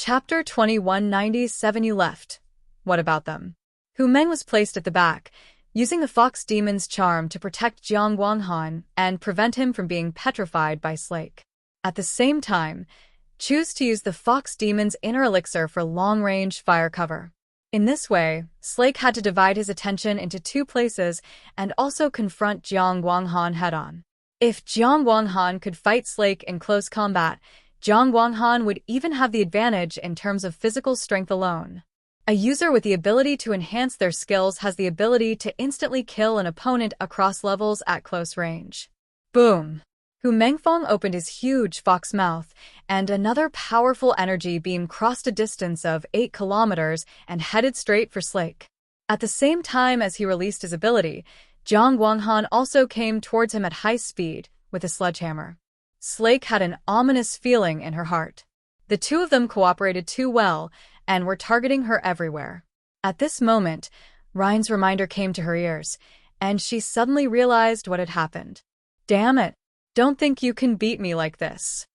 Chapter 2197. You left. What about them? Hu Meng was placed at the back, using the fox demon's charm to protect Jiang Guanghan and prevent him from being petrified by Slake. At the same time, choose to use the fox demon's inner elixir for long-range fire cover. In this way, Slake had to divide his attention into two places and also confront Jiang Guanghan head-on. If Jiang Guanghan could fight Slake in close combat, Jiang Guanghan would even have the advantage in terms of physical strength alone. A user with the ability to enhance their skills has the ability to instantly kill an opponent across levels at close range. Boom! Hu Mengfong opened his huge fox mouth, and another powerful energy beam crossed a distance of 8 kilometers and headed straight for Slake. At the same time as he released his ability, Jiang Guanghan also came towards him at high speed with a sledgehammer. Slake had an ominous feeling in her heart. The two of them cooperated too well and were targeting her everywhere. At this moment, Ryan's reminder came to her ears, and she suddenly realized what had happened. Damn it! Don't think you can beat me like this.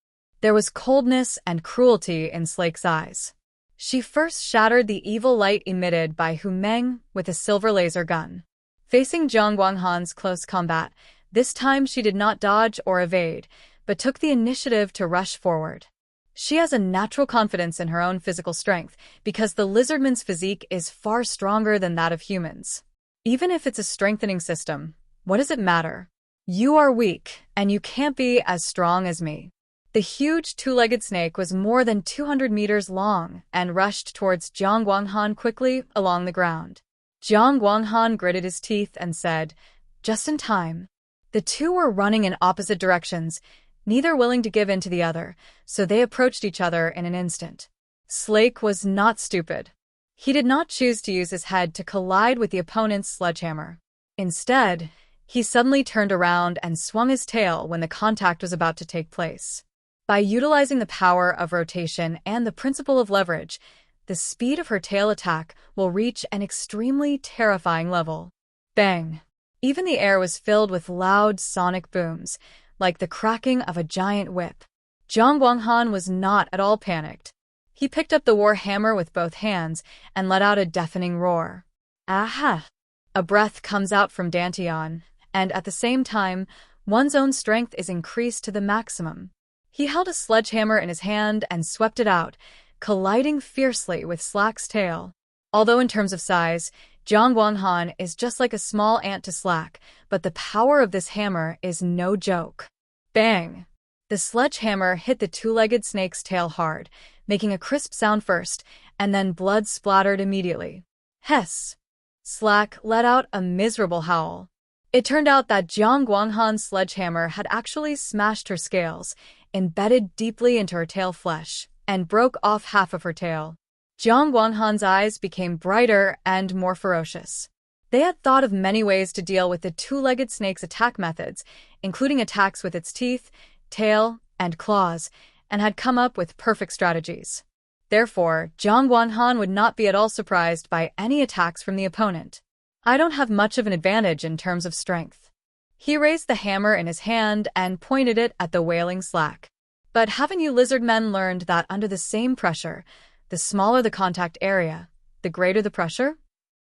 There was coldness and cruelty in Slake's eyes. She first shattered the evil light emitted by Hu Meng with a silver laser gun. Facing Jiang Guanghan's close combat, this time she did not dodge or evade, but took the initiative to rush forward. She has a natural confidence in her own physical strength because the lizardman's physique is far stronger than that of humans. Even if it's a strengthening system, what does it matter? You are weak, and you can't be as strong as me. The huge two-legged snake was more than 200 meters long and rushed towards Jiang Guanghan quickly along the ground. Jiang Guanghan gritted his teeth and said, "Just in time." The two were running in opposite directions, neither willing to give in to the other, so they approached each other in an instant. Slake was not stupid. He did not choose to use his head to collide with the opponent's sledgehammer. Instead, he suddenly turned around and swung his tail when the contact was about to take place. By utilizing the power of rotation and the principle of leverage, the speed of her tail attack will reach an extremely terrifying level. Bang! Even the air was filled with loud sonic booms, like the cracking of a giant whip. Jiang Guanghan was not at all panicked. He picked up the war hammer with both hands and let out a deafening roar. Aha! A breath comes out from Dantian, and at the same time, one's own strength is increased to the maximum. He held a sledgehammer in his hand and swept it out, colliding fiercely with Slake's tail. Although in terms of size, Jiang Guanghan is just like a small ant to Slake, but the power of this hammer is no joke. Bang! The sledgehammer hit the two-legged snake's tail hard, making a crisp sound first, and then blood splattered immediately. Hess! Slake let out a miserable howl. It turned out that Jiang Guanghan's sledgehammer had actually smashed her scales, embedded deeply into her tail flesh, and broke off half of her tail. Jiang Guanghan's eyes became brighter and more ferocious. They had thought of many ways to deal with the two-legged snake's attack methods, including attacks with its teeth, tail, and claws, and had come up with perfect strategies. Therefore, Jiang Guanghan would not be at all surprised by any attacks from the opponent. I don't have much of an advantage in terms of strength. He raised the hammer in his hand and pointed it at the wailing Slake. But haven't you lizard men learned that under the same pressure, the smaller the contact area, the greater the pressure?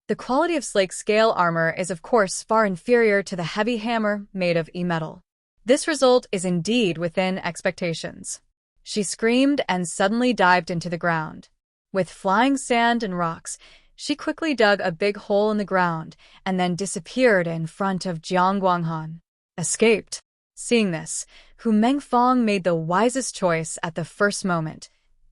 The quality of Slake's scale armor is of course far inferior to the heavy hammer made of e-metal. This result is indeed within expectations. She screamed and suddenly dived into the ground. With flying sand and rocks, she quickly dug a big hole in the ground and then disappeared in front of Jiang Guanghan. Escaped. Seeing this, Hu Mengfong made the wisest choice at the first moment,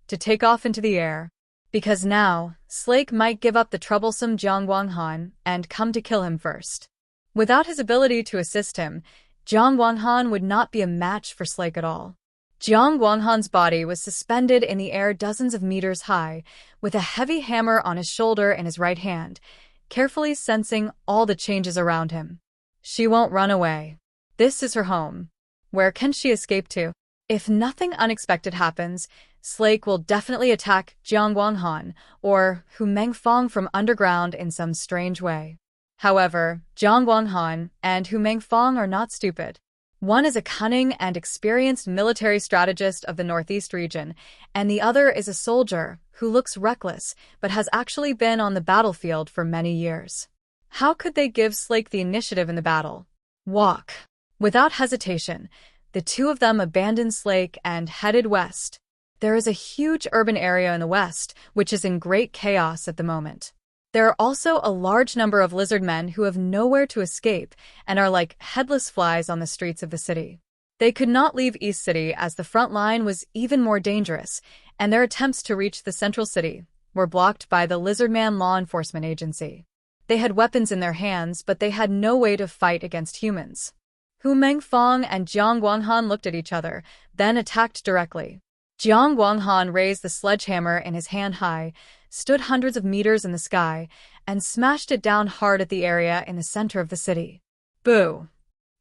to take off into the air, because now, Slake might give up the troublesome Jiang Guanghan and come to kill him first. Without his ability to assist him, Jiang Guanghan would not be a match for Slake at all. Jiang Guanghan's body was suspended in the air dozens of meters high, with a heavy hammer on his shoulder in his right hand, carefully sensing all the changes around him. She won't run away. This is her home. Where can she escape to? If nothing unexpected happens, Slake will definitely attack Jiang Guanghan or Hu Mengfong from underground in some strange way. However, Jiang Guanghan and Hu Mengfong are not stupid. One is a cunning and experienced military strategist of the Northeast region, and the other is a soldier who looks reckless but has actually been on the battlefield for many years. How could they give Slake the initiative in the battle? Walk. Without hesitation, the two of them abandoned Slake and headed west. There is a huge urban area in the west, which is in great chaos at the moment. There are also a large number of lizard men who have nowhere to escape and are like headless flies on the streets of the city. They could not leave East City as the front line was even more dangerous, and their attempts to reach the central city were blocked by the Lizardman Law Enforcement Agency. They had weapons in their hands, but they had no way to fight against humans. Hu Mengfang and Jiang Guanghan looked at each other, then attacked directly. Jiang Guanghan raised the sledgehammer in his hand high, stood hundreds of meters in the sky, and smashed it down hard at the area in the center of the city. Boo!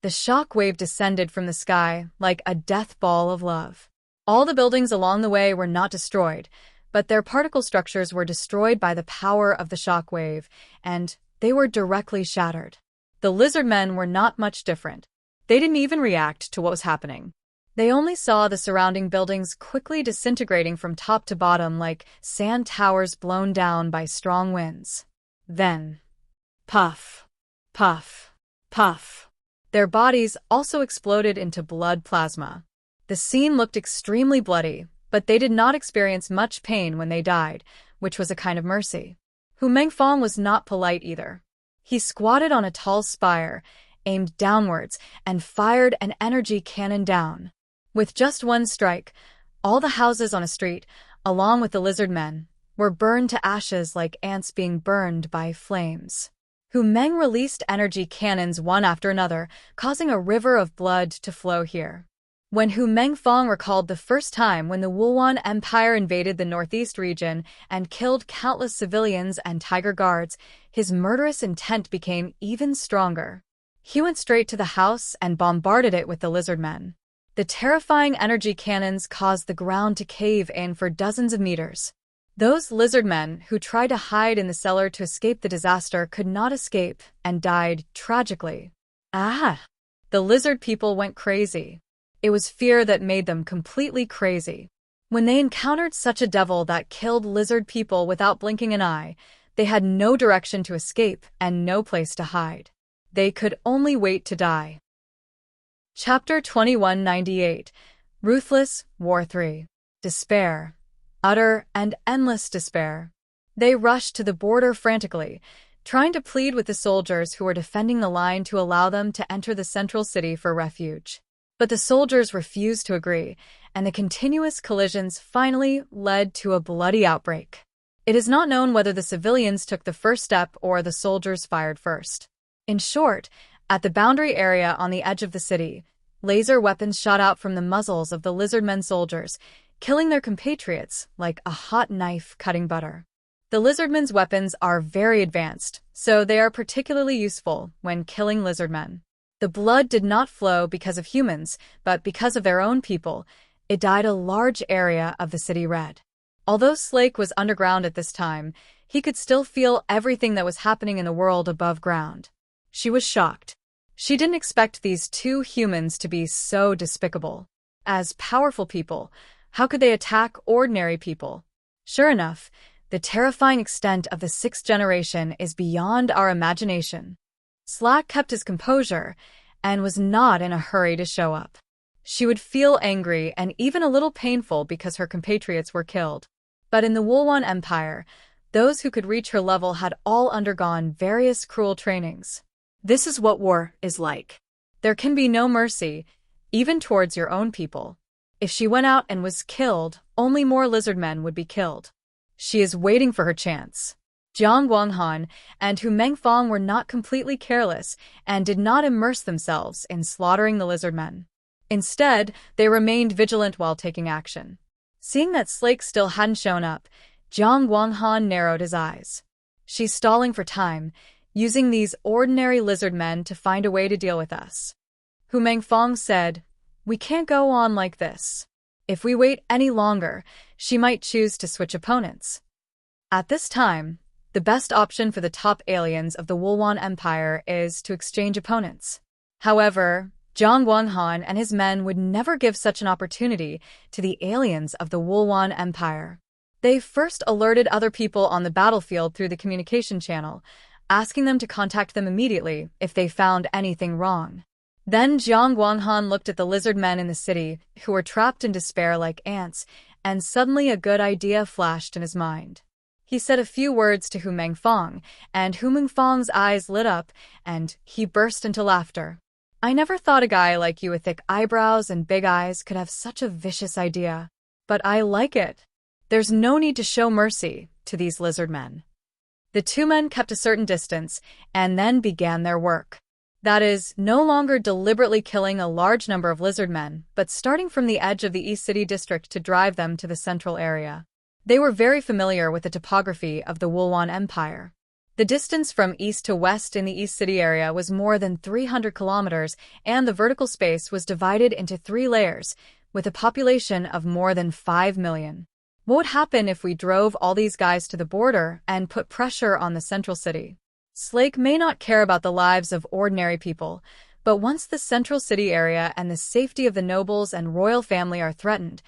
The shock wave descended from the sky like a death ball of love. All the buildings along the way were not destroyed, but their particle structures were destroyed by the power of the shock wave, and they were directly shattered. The lizard men were not much different. They didn't even react to what was happening. They only saw the surrounding buildings quickly disintegrating from top to bottom like sand towers blown down by strong winds. Then, puff, puff, puff. Their bodies also exploded into blood plasma. The scene looked extremely bloody, but they did not experience much pain when they died, which was a kind of mercy. Hu Mengfang was not polite either. He squatted on a tall spire, aimed downwards, and fired an energy cannon down. With just one strike, all the houses on a street, along with the lizard men, were burned to ashes like ants being burned by flames. Hu Meng released energy cannons one after another, causing a river of blood to flow here. When Hu Mengfang recalled the first time when the Wulwan Empire invaded the northeast region and killed countless civilians and tiger guards, his murderous intent became even stronger. He went straight to the house and bombarded it with the lizard men. The terrifying energy cannons caused the ground to cave in for dozens of meters. Those lizard men who tried to hide in the cellar to escape the disaster could not escape and died tragically. The lizard people went crazy. It was fear that made them completely crazy. When they encountered such a devil that killed lizard people without blinking an eye, they had no direction to escape and no place to hide. They could only wait to die. Chapter 2198. Ruthless, War 3. Despair. Utter and endless despair. They rushed to the border frantically, trying to plead with the soldiers who were defending the line to allow them to enter the central city for refuge. But the soldiers refused to agree, and the continuous collisions finally led to a bloody outbreak. It is not known whether the civilians took the first step or the soldiers fired first. In short, at the boundary area on the edge of the city, laser weapons shot out from the muzzles of the lizardmen soldiers, killing their compatriots like a hot knife cutting butter. The lizardmen's weapons are very advanced, so they are particularly useful when killing lizardmen. The blood did not flow because of humans, but because of their own people. It dyed a large area of the city red. Although Slake was underground at this time, he could still feel everything that was happening in the world above ground. She was shocked. She didn't expect these two humans to be so despicable. As powerful people, how could they attack ordinary people? Sure enough, the terrifying extent of the sixth generation is beyond our imagination. Slake kept his composure and was not in a hurry to show up. She would feel angry and even a little painful because her compatriots were killed. But in the Wulwan Empire, those who could reach her level had all undergone various cruel trainings. This is what war is like. There can be no mercy, even towards your own people. If she went out and was killed, only more lizard men would be killed. She is waiting for her chance. Jiang Guanghan and Hu Mengfang were not completely careless and did not immerse themselves in slaughtering the lizard men. Instead, they remained vigilant while taking action. Seeing that Slake still hadn't shown up, Jiang Guanghan narrowed his eyes. She's stalling for time, using these ordinary lizard men to find a way to deal with us. Hu Mengfang said, "We can't go on like this. If we wait any longer, she might choose to switch opponents." At this time, the best option for the top aliens of the Wulwan Empire is to exchange opponents. However, Jiang Guanghan and his men would never give such an opportunity to the aliens of the Wulwan Empire. They first alerted other people on the battlefield through the communication channel, asking them to contact them immediately if they found anything wrong. Then Jiang Guanghan looked at the lizard men in the city who were trapped in despair like ants, and suddenly a good idea flashed in his mind. He said a few words to Hu Mengfang, and Hu Mengfang's eyes lit up, and he burst into laughter. I never thought a guy like you with thick eyebrows and big eyes could have such a vicious idea. But I like it. There's no need to show mercy to these lizard men. The two men kept a certain distance and then began their work. That is, no longer deliberately killing a large number of lizard men, but starting from the edge of the East City district to drive them to the central area. They were very familiar with the topography of the Wulwan Empire. The distance from east to west in the East City area was more than 300 kilometers, and the vertical space was divided into 3 layers, with a population of more than 5 million. What would happen if we drove all these guys to the border and put pressure on the central city? Slake may not care about the lives of ordinary people, but once the central city area and the safety of the nobles and royal family are threatened,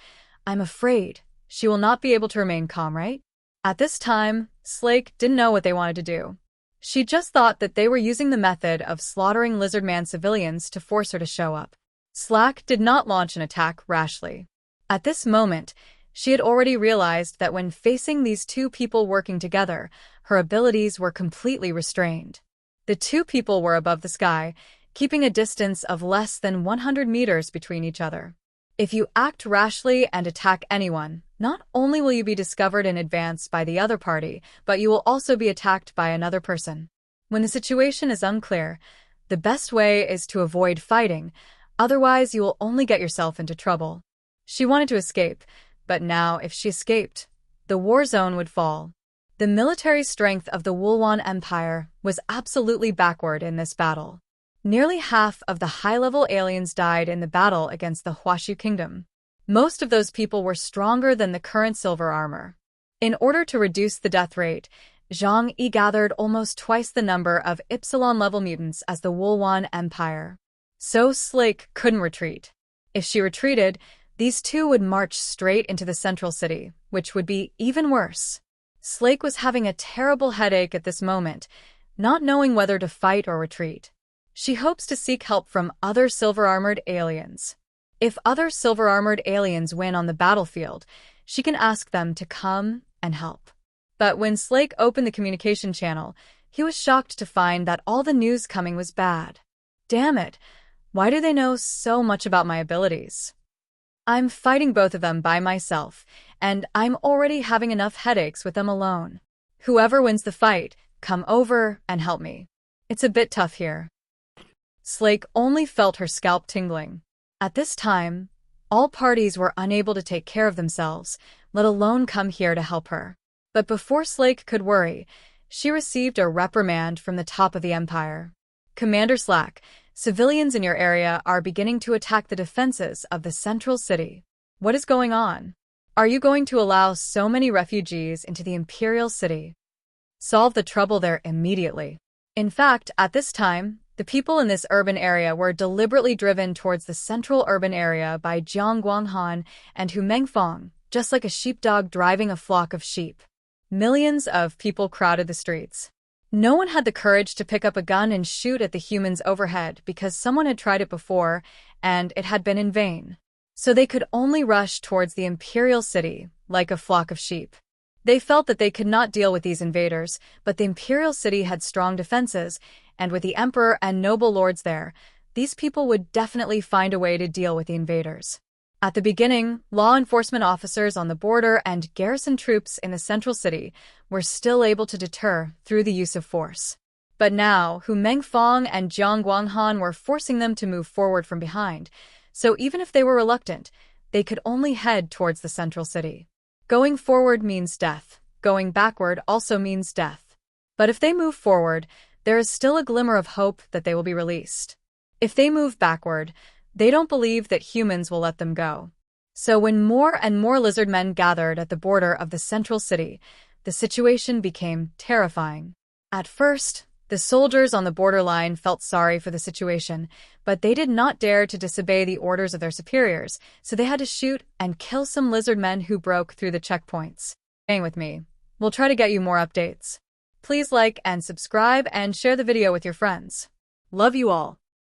I'm afraid she will not be able to remain calm, right? At this time, Slake didn't know what they wanted to do. She just thought that they were using the method of slaughtering lizardman civilians to force her to show up. Slake did not launch an attack rashly. At this moment, she had already realized that when facing these two people working together, her abilities were completely restrained. The two people were above the sky, keeping a distance of less than 100 meters between each other. If you act rashly and attack anyone, not only will you be discovered in advance by the other party, but you will also be attacked by another person. When the situation is unclear, the best way is to avoid fighting, otherwise you will only get yourself into trouble. She wanted to escape, but now if she escaped, the war zone would fall. The military strength of the Wulwan Empire was absolutely backward in this battle. Nearly half of the high-level aliens died in the battle against the Huashu Kingdom. Most of those people were stronger than the current silver armor. In order to reduce the death rate, Zhang Yi gathered almost twice the number of Epsilon-level mutants as the Wulwan Empire. So Slake couldn't retreat. If she retreated, these two would march straight into the central city, which would be even worse. Slake was having a terrible headache at this moment, not knowing whether to fight or retreat. She hopes to seek help from other silver-armored aliens. If other silver-armored aliens win on the battlefield, she can ask them to come and help. But when Slake opened the communication channel, he was shocked to find that all the news coming was bad. Damn it, why do they know so much about my abilities? I'm fighting both of them by myself, and I'm already having enough headaches with them alone. Whoever wins the fight, come over and help me. It's a bit tough here. Slake only felt her scalp tingling. At this time, all parties were unable to take care of themselves, let alone come here to help her. But before Slake could worry, she received a reprimand from the top of the empire. Commander Slake, civilians in your area are beginning to attack the defenses of the central city. What is going on? Are you going to allow so many refugees into the imperial city? Solve the trouble there immediately. In fact, at this time, the people in this urban area were deliberately driven towards the central urban area by Jiang Guanghan and Hu Mengfang, just like a sheepdog driving a flock of sheep. Millions of people crowded the streets. No one had the courage to pick up a gun and shoot at the humans overhead because someone had tried it before, and it had been in vain. So they could only rush towards the imperial city, like a flock of sheep. They felt that they could not deal with these invaders, but the imperial city had strong defenses, and with the emperor and noble lords there, these people would definitely find a way to deal with the invaders. At the beginning, law enforcement officers on the border and garrison troops in the central city were still able to deter through the use of force. But now, Hu Mengfang and Jiang Guanghan were forcing them to move forward from behind, so even if they were reluctant, they could only head towards the central city. Going forward means death. Going backward also means death. But if they move forward, there is still a glimmer of hope that they will be released. If they move backward, they don't believe that humans will let them go. So when more and more lizard men gathered at the border of the central city, the situation became terrifying. At first, The soldiers on the borderline felt sorry for the situation, but they did not dare to disobey the orders of their superiors, so they had to shoot and kill some lizard men who broke through the checkpoints. Staying with me. We'll try to get you more updates. Please like and subscribe and share the video with your friends. Love you all.